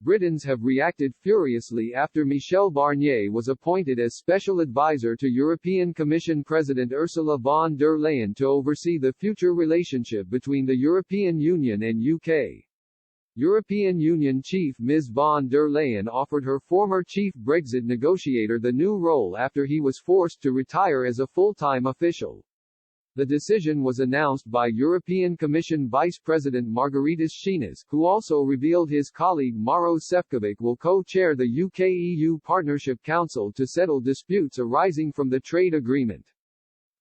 Britons have reacted furiously after Michel Barnier was appointed as special advisor to European Commission President Ursula von der Leyen to oversee the future relationship between the European Union and UK. European Union chief Ms von der Leyen offered her former chief Brexit negotiator the new role after he was forced to retire as a full-time official. The decision was announced by European Commission Vice President Margaritis Schinas, who also revealed his colleague Maros Šefčovič will co-chair the UK-EU Partnership Council to settle disputes arising from the trade agreement.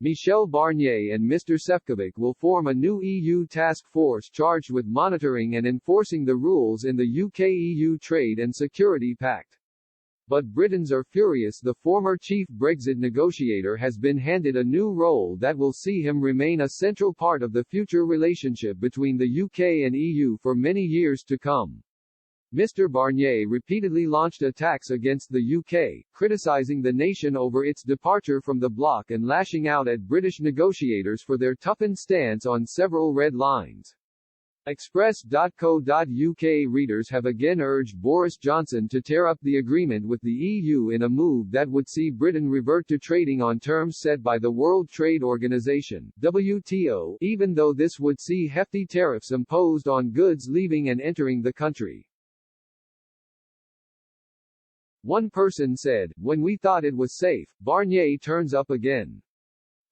Michel Barnier and Mr. Šefčovič will form a new EU task force charged with monitoring and enforcing the rules in the UK-EU Trade and Security Pact. But Britons are furious. The former chief Brexit negotiator has been handed a new role that will see him remain a central part of the future relationship between the UK and EU for many years to come. Mr. Barnier repeatedly launched attacks against the UK, criticising the nation over its departure from the bloc and lashing out at British negotiators for their toughened stance on several red lines. Express.co.uk readers have again urged Boris Johnson to tear up the agreement with the EU in a move that would see Britain revert to trading on terms set by the World Trade Organization (WTO), even though this would see hefty tariffs imposed on goods leaving and entering the country. One person said, "When we thought it was safe, Barnier turns up again.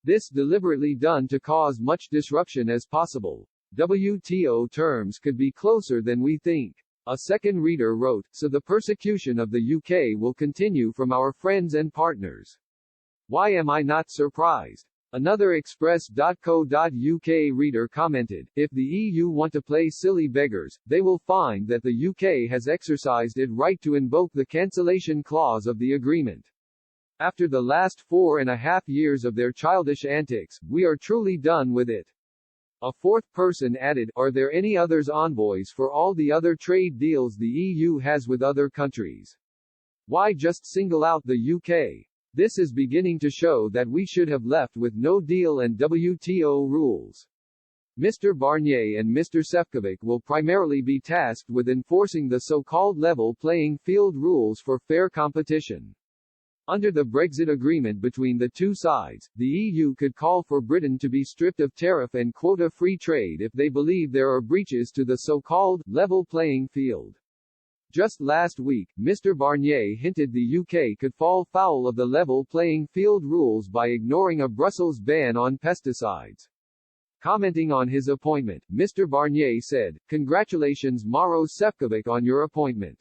This deliberately done to cause much disruption as possible. WTO terms could be closer than we think." A second reader wrote, "So the persecution of the UK will continue from our friends and partners. Why am I not surprised?" Another Express.co.uk reader commented, "If the EU want to play silly beggars, they will find that the UK has exercised its right to invoke the cancellation clause of the agreement. After the last 4.5 years of their childish antics, we are truly done with it." A fourth person added, "Are there any others envoys for all the other trade deals the EU has with other countries? Why just single out the UK? This is beginning to show that we should have left with no deal and WTO rules." Mr. Barnier and Mr. Šefčovič will primarily be tasked with enforcing the so-called level playing field rules for fair competition. Under the Brexit agreement between the two sides, the EU could call for Britain to be stripped of tariff and quota-free trade if they believe there are breaches to the so-called level playing field. Just last week, Mr. Barnier hinted the UK could fall foul of the level playing field rules by ignoring a Brussels ban on pesticides. Commenting on his appointment, Mr. Barnier said, "Congratulations Maros Šefčovič on your appointment.